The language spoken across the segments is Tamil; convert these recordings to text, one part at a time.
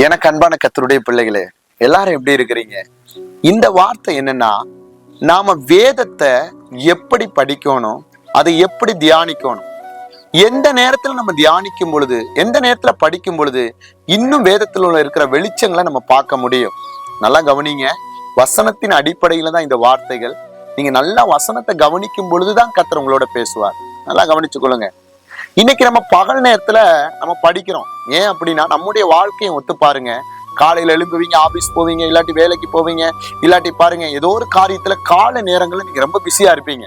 எனக்கு அன்பான கர்த்தருடைய பிள்ளைகளே, எல்லாரும் எப்படி இருக்கிறீங்க? இந்த வார்த்தை என்னன்னா, நாம வேதத்தை எப்படி படிக்கணும், அதை எப்படி தியானிக்கணும், எந்த நேரத்துல நம்ம தியானிக்கும் பொழுது, எந்த நேரத்துல படிக்கும் பொழுது இன்னும் வேதத்துல இருக்கிற வெளிச்சங்களை நம்ம பார்க்க முடியும். நல்லா கவனிங்க. வசனத்தின் அடிப்படையில தான் இந்த வார்த்தைகள். நீங்க நல்லா வசனத்தை கவனிக்கும் பொழுதுதான் கர்த்தர் உங்களோட பேசுவார். நல்லா கவனிச்சுக்கொள்ளுங்க. இன்னைக்கு நம்ம பகல் நேரத்துல நம்ம படிக்கிறோம். ஏன் அப்படின்னா நம்முடைய வாழ்க்கையை ஒத்து பாருங்க. காலையில எழும்புவீங்க, ஆபீஸ் போவீங்க, இல்லாட்டி வேலைக்கு போவீங்க, இல்லாட்டி பாருங்க ஏதோ ஒரு காரியத்துல காலை நேரங்கள்ல நீங்க ரொம்ப பிஸியா இருப்பீங்க.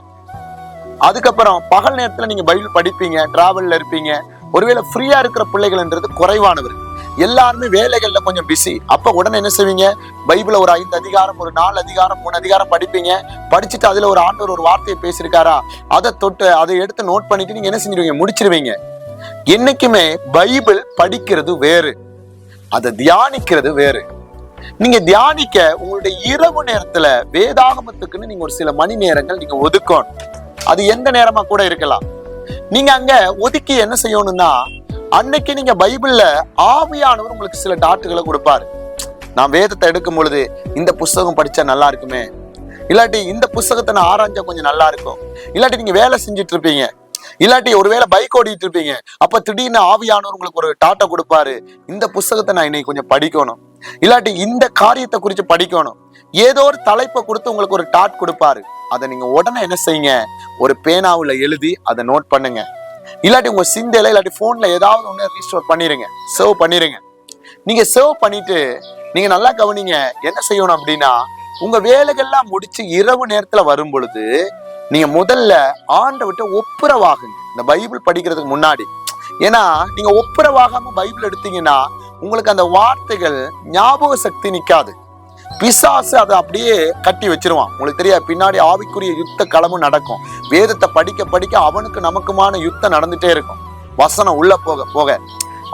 அதுக்கப்புறம் பகல் நேரத்துல நீங்க பைபிள் படிப்பீங்க, டிராவல்ல இருப்பீங்க. ஒருவேளை ஃப்ரீயா இருக்கிற பிள்ளைகள்ன்றது குறைவானவர். எல்லாருமே வேலைகள்ல கொஞ்சம் பிஸி. அப்ப உடனே என்ன செய்வீங்க? பைபிள ஒரு 5 அதிகாரம், ஒரு 4 அதிகாரம், 3 அதிகாரம் படிப்பீங்க. படிச்சுட்டு அதுல ஒரு ஆண்டவர் ஒரு வார்த்தையை பேசியிருக்காரா, அதை தொட்டு அதை எடுத்து நோட் பண்ணிட்டு நீங்க என்ன செஞ்சிருவீங்க? முடிச்சிருவீங்க. என்னைக்குமே பைபிள் படிக்கிறது வேறு, அதை தியானிக்கிறது வேறு. நீங்க தியானிக்க உங்களுடைய இரவு நேரத்துல வேதாகமத்துக்குன்னு நீங்க ஒரு சில மணி நேரங்கள் நீங்க ஒதுக்கணும். அது எந்த நேரமா கூட இருக்கலாம். நீங்க அங்க ஒதுக்கி என்ன செய்யணும்னா, அன்னைக்கு நீங்க பைபிள்ல ஆவியானவர் உங்களுக்கு சில டாட்டுகளை கொடுப்பாரு. நான் வேதத்தை எடுக்கும் பொழுது இந்த புஸ்தகம் படிச்சா நல்லா இருக்குமே, இல்லாட்டி இந்த புஸ்தகத்தை நான் ஆராய்ஞ்சா கொஞ்சம் நல்லா இருக்கும், இல்லாட்டி நீங்க வேலை செஞ்சுட்டு இருப்பீங்க, இல்லாட்டி ஒருவேளை பைக் ஓடிட்டு இருப்பீங்க. அப்ப திடீர்னு ஆவியானவர் உங்களுக்கு ஒரு டாட்டை கொடுப்பாரு, இந்த புஸ்தகத்தை நான் இன்னைக்கு கொஞ்சம் படிக்கணும், இல்லாட்டி இந்த காரியத்தை குறித்து படிக்கணும். ஏதோ ஒரு தலைப்பை கொடுத்து உங்களுக்கு ஒரு டாட் கொடுப்பாரு. அதை நீங்க உடனே என்ன செய்யுங்க? ஒரு பேனாவுல எழுதி அதை நோட் பண்ணுங்க. இல்லாட்டி உங்க சிந்தையில இல்லாட்டி போன்ல ஏதாவது ஒண்ணு ரீஸ்டோர் பண்ணிருங்க, சேவ் பண்ணிருங்க. நீங்க சேவ் பண்ணிட்டு நீங்க நல்லா கவனிங்க. என்ன செய்யணும் அப்படின்னா, உங்க வேலைகள்லாம் முடிச்சு இரவு நேரத்துல வரும் பொழுது நீங்க முதல்ல ஆண்டவர்கிட்ட ஒப்புரவாகுங்க இந்த பைபிள் படிக்கிறதுக்கு முன்னாடி. ஏன்னா நீங்க ஒப்புரவாகாம பைபிள் எடுத்தீங்கன்னா உங்களுக்கு அந்த வார்த்தைகள் ஞாபக சக்தி நிக்காது. பிசாசு அதை அப்படியே கட்டி வச்சிருவான். உங்களுக்கு தெரியாது, பின்னாடி ஆவிக்குரிய யுத்த களமும் நடக்கும். வேதத்தை படிக்க படிக்க அவனுக்கு நமக்குமான யுத்தம் நடந்துட்டே இருக்கும், வசனம் உள்ள போக போக.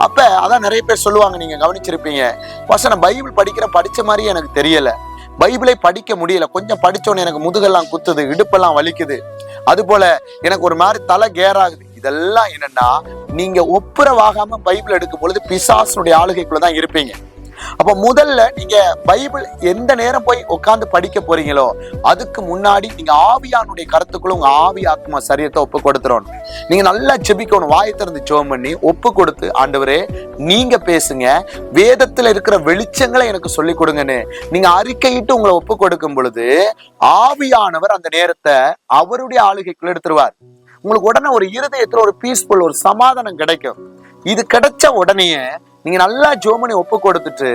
அப்ப அதான் நிறைய பேர் சொல்லுவாங்க, நீங்க கவனிச்சிருப்பீங்க, வசனம் பைபிள் படிச்ச மாதிரி எனக்கு தெரியல, பைபிளை படிக்க முடியல, கொஞ்சம் படிச்சோன்னு எனக்கு முதுகெல்லாம் குத்துது, இடுப்பெல்லாம் வலிக்குது, அது போல எனக்கு ஒரு மாதிரி தலை கேராகுது. இதெல்லாம் என்னன்னா, நீங்க ஒப்புரவாகாம பைபிள் எடுக்கும் பொழுது பிசாசுடைய ஆளுகைக்குள்ளதான் இருப்பீங்க. அப்ப முதல்ல நீங்க பைபிள் எந்த நேரம் போய் உட்கார்ந்து படிக்க போறீங்களோ அதுக்கு முன்னாடி நீங்க ஆவியானுடைய கருத்துக்குள்ள உங்க ஆவி ஆத்மா சரீரத்தை ஒப்பு கொடுத்துறோம். நீங்க நல்லா ஜெபிக்கணும், வாயை திறந்து ஜெபம் பண்ணி ஒப்பு கொடுத்து, ஆண்டவரே நீங்க பேசுங்க, வேதத்துல இருக்கிற வெளிச்சங்களை எனக்கு சொல்லி கொடுங்கன்னு நீங்க அறிக்கையிட்டு உங்களை ஒப்பு கொடுக்கும் பொழுது ஆவியானவர் அந்த நேரத்தை அவருடைய ஆளுகைக்குள்ள எடுத்துருவார். உங்களுக்கு உடனே ஒரு இருதயத்துல ஒரு பீஸ்ஃபுல், ஒரு சமாதானம் கிடைக்கும். இது கிடைச்ச உடனே நீங்க நல்லா ஜோமனி ஒப்பு கொடுத்துட்டு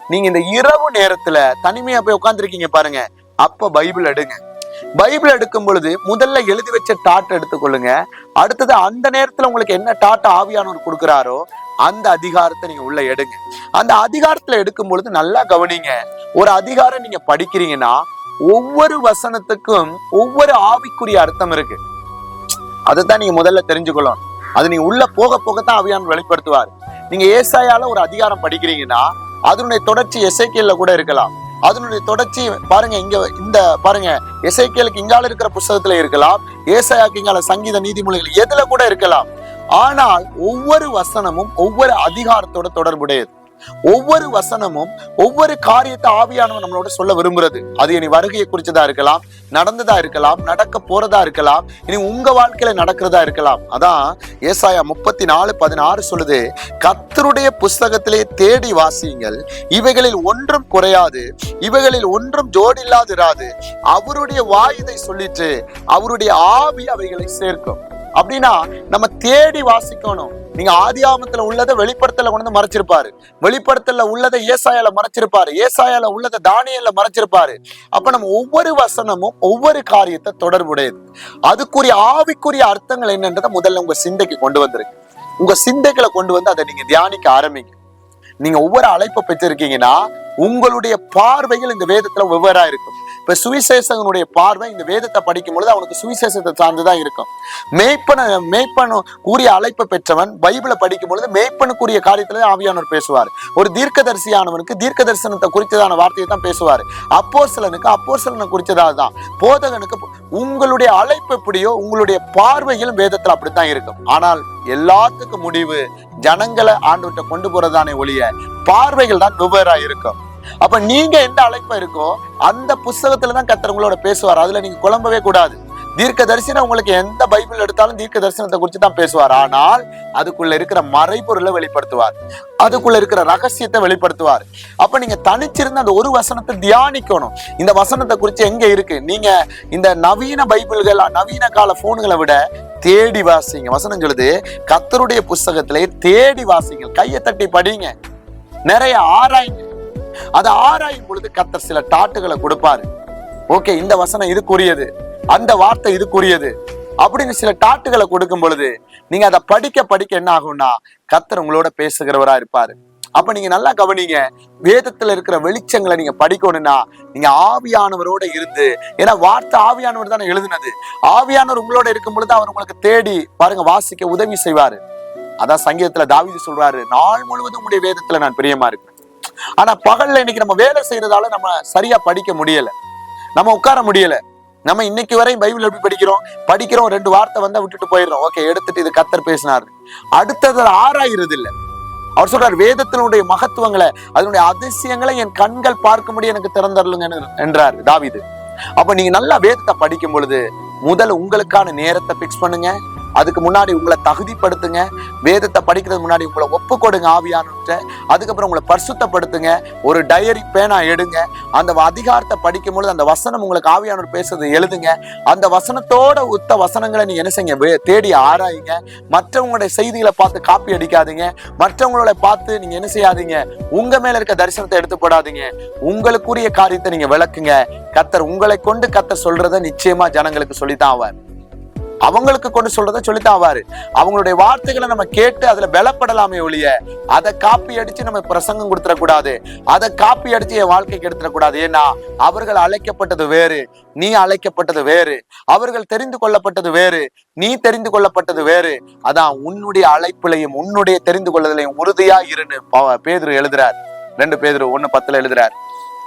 நீங்க இந்த இரவு நேரத்துல தனிமையா போய் உட்காந்துருக்கீங்க பாருங்க, அப்ப பைபிள் எடுங்க. பைபிள் எடுக்கும் பொழுது முதல்ல எழுதி வச்ச டாட் எடுத்துக்கொள்ளுங்க. அடுத்தது அந்த நேரத்துல உங்களுக்கு என்ன டாட் ஆவியானவர் கொடுக்குறாரோ அந்த அதிகாரத்தை நீங்க உள்ள எடுங்க. அந்த அதிகாரத்துல எடுக்கும் பொழுது நல்லா கவனிங்க. ஒரு அதிகாரம் நீங்க படிக்கிறீங்கன்னா ஒவ்வொரு வசனத்துக்கும் ஒவ்வொரு ஆவிக்குரிய அர்த்தம் இருக்கு. அதுதான் நீங்க முதல்ல தெரிஞ்சுக்கணும். அது நீங்க உள்ள போக போகத்தான் ஆவியானவர் வெளிப்படுத்துவார். நீங்க ஏசாயால ஒரு அதிகாரம் படிக்கிறீங்கன்னா அதனுடைய தொடர்ச்சி எசேக்கியேல்ல கூட இருக்கலாம். அதனுடைய தொடர்ச்சி பாருங்க, இங்க இந்த பாருங்க, எசேக்கியேலுக்கு இங்கால இருக்கிற புஸ்தகத்துல இருக்கலாம், ஏசாயாக்கு இங்கால சங்கீத நீதிமொழிகள் எதுல கூட இருக்கலாம். ஆனால் ஒவ்வொரு வசனமும் ஒவ்வொரு அதிகாரத்தோட தொடர்புடையது. ஒவ்வொரு வசனமும் ஒவ்வொரு காரியத்தை ஆவியானவர் நம்மளோட சொல்ல விரும்புறது. அது இனி வருகையை குறிச்சதா இருக்கலாம், நடந்ததா இருக்கலாம், நடக்க போறதா இருக்கலாம், இனி உங்க வாழ்க்கையில நடக்கிறதா இருக்கலாம். அதான் ஏசாயா 34:16 சொல்லுது, கர்த்தருடைய புஸ்தகத்திலே தேடி வாசியுங்கள், இவைகளில் ஒன்றும் குறையாது, இவைகளில் ஒன்றும் ஜோடில்லாதிராது, அவருடைய வாய் இதை சொல்லிட்டு அவருடைய ஆவி அவைகளை சேர்க்கும். அப்படின்னா நம்ம தேடி வாசிக்கணும். நீங்க ஆதியாகமத்துல உள்ளதை வெளிப்படுத்தல கொண்டு வந்து மறைச்சிருப்பாரு, வெளிப்படுத்தல உள்ளதை ஏசாயால மறைச்சிருப்பாரு, ஏசாயால உள்ளதை தானியேல்ல மறைச்சிருப்பாரு. அப்ப நம்ம ஒவ்வொரு வசனமும் ஒவ்வொரு காரியத்தை தொடர்புடையது. அதுக்குரிய ஆவிக்குரிய அர்த்தங்கள் என்னன்றதை முதல்ல உங்க சிந்தைக்கு கொண்டு வந்துருக்கு. உங்க சிந்தைகளை கொண்டு வந்து அதை நீங்க தியானிக்க ஆரம்பிங்க. நீங்க ஒவ்வொரு அழைப்பை பெற்றிருக்கீங்கன்னா உங்களுடைய பார்வைகள் இந்த வேதத்துல வெவ்வேறா இருக்கும். இப்ப சுவிசேஷகனுடைய பார்வை இந்த வேதத்தை படிக்கும் பொழுது அவனுக்கு சுவிசேஷத்தை சார்ந்துதான் இருக்கும். மேய்ப்பனு கூறிய அழைப்பை பெற்றவன் பைபிளை படிக்கும் பொழுது மேய்ப்பனுக்குரிய காரியத்துல ஆவியானவர் பேசுவார். ஒரு தீர்க்கதரிசியானவனுக்கு தீர்க்க தரிசனத்தை குறித்ததான வார்த்தையை தான் பேசுவார். அப்போஸ்தலனுக்கு அப்போஸ்தலனை குறித்ததான், போதகனுக்கு. உங்களுடைய அழைப்பு எப்படியோ உங்களுடைய பார்வையில் வேதத்துல அப்படித்தான் இருக்கும். ஆனால் எல்லாத்துக்கும் முடிவு ஜனங்களை ஆண்டவர்கிட்ட கொண்டு போறதானே ஒழிய பார்வைகள் தான் வெவ்வேறா இருக்கும். அப்ப நீங்க எந்த அழைப்பா இருக்கோ அந்த புஸ்தகத்துலதான் கர்த்தர் உங்களோட பேசுவார். அதுல நீங்க குழம்பவே கூடாது. தீர்க்க தரிசனம் உங்களுக்கு எந்த பைபிள் எடுத்தாலும் தீர்க்க தரிசனத்தை குறித்து தான் பேசுவார். ஆனால் அதுக்குள்ள இருக்கிற மறைபொருளை வெளிப்படுத்துவார், அதுக்குள்ள இருக்கிற ரகசியத்தை வெளிப்படுத்துவார். அப்ப நீங்க தனிச்சிருந்து அந்த ஒரு வசனத்தை தியானிக்கணும். இந்த வசனத்தை குறித்து எங்க இருக்கு? நீங்க இந்த நவீன பைபிள்கள் நவீன கால போன்களை விட தேடி வாசிங்க. வசனம் சொல்லுது, கர்த்தருடைய புஸ்தகத்திலே தேடி வாசிங்க, கையை தட்டி படிங்க, நிறைய ஆராய்ங்க. அதை ஆராயும் பொழுது கர்த்தர் சில டாட்டுகளை கொடுப்பாரு. ஓகே, இந்த வசனம் இதுக்குரியது, அந்த வார்த்தை இதுக்குரியது அப்படின்னு சில டாட்டுகளை கொடுக்கும் பொழுது நீங்க அதை படிக்க படிக்க என்ன ஆகும்னா கர்த்தர் உங்களோட பேசுகிறவரா இருப்பாரு. அப்ப நீங்க நல்லா கவனிங்க, வேதத்துல இருக்கிற வெளிச்சங்களை நீங்க படிக்கணும்னா நீங்க ஆவியானவரோட இருந்து, ஏன்னா வார்த்தை ஆவியானவர் தானே எழுதுனது. ஆவியானவர் உங்களோட இருக்கும் பொழுது அவர் உங்களுக்கு தேடி பாருங்க வாசிக்க உதவி செய்வாரு. அதான் சங்கீதத்துல தாவீது சொல்றாரு, நாள் முழுவதும் உடைய வேதத்துல நான் பிரியமா இருக்கேன். ஆனா பகல்ல இன்னைக்கு நம்ம வேலை செய்யறதால நம்ம சரியா படிக்க முடியல, நம்ம உட்கார முடியல. நம்ம இன்னைக்கு வரையும் பைபிள் எப்படி படிக்கிறோம், 2 வார்த்தை வந்தா விட்டுட்டு போயிடுறோம். ஓகே, எடுத்துட்டு இது கர்த்தர் பேசினாரு, அடுத்தது ஆராயிறது இல்லை. அவர் சொல்றாரு, வேதத்தினுடைய மகத்துவங்களை அதனுடைய அதிசயங்களை என் கண்கள் பார்க்கும்படி எனக்கு திறந்தருளுங்க என்றார் தாவீது. அப்ப நீங்க நல்லா வேதத்தை படிக்கும் பொழுது முதல்ல உங்களுக்கான நேரத்தை பிக்ஸ் பண்ணுங்க. அதுக்கு முன்னாடி உங்களை தகுதிப்படுத்துங்க. வேதத்தை படிக்கிறது முன்னாடி உங்களை ஒப்பு கொடுங்க ஆவியானவர்கிட்ட. அதுக்கப்புறம் உங்களை பரிசுத்தப்படுத்துங்க. ஒரு டைரி பேனா எடுங்க. அந்த அதிகாரத்தை படிக்கும் பொழுது அந்த வசனம் உங்களுக்கு ஆவியானவர் பேசுறது எழுதுங்க. அந்த வசனத்தோட ஒத்த வசனங்களை நீங்க என்ன செய்யுங்க, தேடி ஆராயுங்க. மற்றவங்களுடைய செய்திகளை பார்த்து காப்பி அடிக்காதீங்க. மற்றவங்களோட பார்த்து நீங்க என்ன செய்யாதீங்க, உங்க மேல இருக்க தரிசனத்தை எடுத்து போடாதீங்க. உங்களுக்குரிய காரியத்தை நீங்க விளக்குங்க. கர்த்தர் உங்களை கொண்டு கர்த்தர் சொல்றதை நிச்சயமா ஜனங்களுக்கு சொல்லித்தான் ஆவார். அவங்களுக்கு கொண்டு சொல்றதை சொல்லித்தான் ஆவாரு. அவங்களுடைய வார்த்தைகளை நம்ம கேட்டு அதுல பலப்படலாமே ஒழிய அதை காப்பி அடிச்சு நம்ம பிரசங்கம் கொடுத்துடக்கூடாது. அதை காப்பி அடிச்சு என் வாழ்க்கைக்கு எடுத்துடக்கூடாது. ஏன்னா அவர்கள் அழைக்கப்பட்டது வேறு, நீ அழைக்கப்பட்டது வேறு. அவர்கள் தெரிந்து கொள்ளப்பட்டது வேறு, நீ தெரிந்து கொள்ளப்பட்டது வேறு. அதான் உன்னுடைய அழைப்பிலையும் உன்னுடைய தெரிந்து கொள்ளுதலையும் உறுதியா இருன்னு பேதுரு எழுதுறார். 2 பேதுரு 1:10 எழுதுறார்.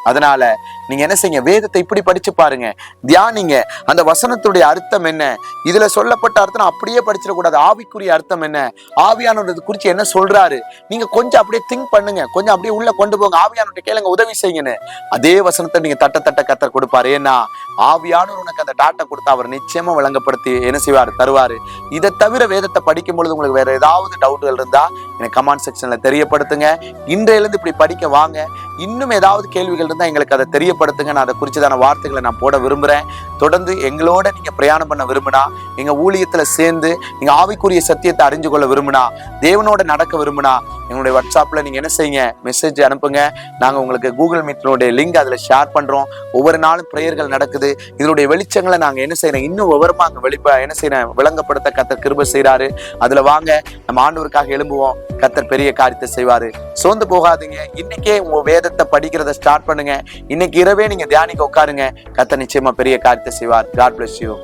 அதனால நீங்க என்ன செய்யுங்க, வேதத்தை இப்படி படிச்சு பாருங்க, தியானிங்க. அந்த வசனத்துடைய அர்த்தம் என்ன, இதுல சொல்லப்பட்ட அர்த்தம் அப்படியே படிச்சிடக்கூடாது. ஆவிக்குரிய அர்த்தம் என்ன, ஆவியானவரது குறிச்சு என்ன சொல்றாரு, நீங்க கொஞ்சம் அப்படியே திங்க் பண்ணுங்க, கொஞ்சம் அப்படியே உள்ள கொண்டு போங்க. ஆவியானவர்கிட்ட கேளுங்க, உதவி செய்யுங்கன்னு. அதே வசனத்தை நீங்க தட்ட கர்த்தர் கொடுப்பாரு. ஏன்னா ஆவியானவர் உனக்கு அந்த டாட்டை கொடுத்தா அவர் நிச்சயமா விளங்கப்படுத்தி என்ன செய்வாரு, தருவாரு. இதை தவிர வேதத்தை படிக்கும் பொழுது உங்களுக்கு வேற ஏதாவது டவுட்டுகள் இருந்தா எனக்கு கமெண்ட் செக்ஷன்ல தெரியப்படுத்துங்க. இன்றையிலிருந்து இப்படி படிக்க வாங்க. இன்னும் ஏதாவது கேள்விகள் இருந்தா எங்களுக்கு அதை தெரியப்படுத்துங்க. நான் அதை குறிச்சதான வார்த்தைகளை நான் போட விரும்புறேன். தொடர்ந்து எங்களோட நீங்க பிரயாணம் பண்ண விரும்பினா, எங்க ஊழியத்துல சேர்ந்து நீங்க ஆவிக்குரிய சத்தியத்தை அறிஞ்சு கொள்ள விரும்பினா, தேவனோட நடக்க விரும்பினா, எங்களுடைய வாட்ஸ்அப்ல நீங்க என்ன செய்யுங்க, மெசேஜ் அனுப்புங்க. நாங்க உங்களுக்கு கூகுள் மீட்னுடைய லிங்க் அதுல ஷேர் பண்றோம். ஒவ்வொரு நாளும் பிரேயர்கள் நடக்குது. இதனுடைய வெளிச்சங்களை நாங்க என்ன செய்யறோம், இன்னும் விவரமா அங்க என்ன செய்யறோம், விளங்கப்படுத்த கர்த்தர் கிருபை செய்யறாரு. அதுல வாங்க, நம்ம ஆண்டவருக்காக எழும்புவோம். கர்த்தர் பெரிய காரியத்தை செய்வாரு. சோர்ந்து போகாதீங்க. இன்னைக்கே உங்க வேதத்தை படிக்கிறத ஸ்டார்ட் பண்ணுங்க. இன்னைக்கு இரவே நீங்க தியானிக்க உட்காருங்க. கர்த்தர் நிச்சயமா பெரிய காரியத்தை செய்வார். God bless you.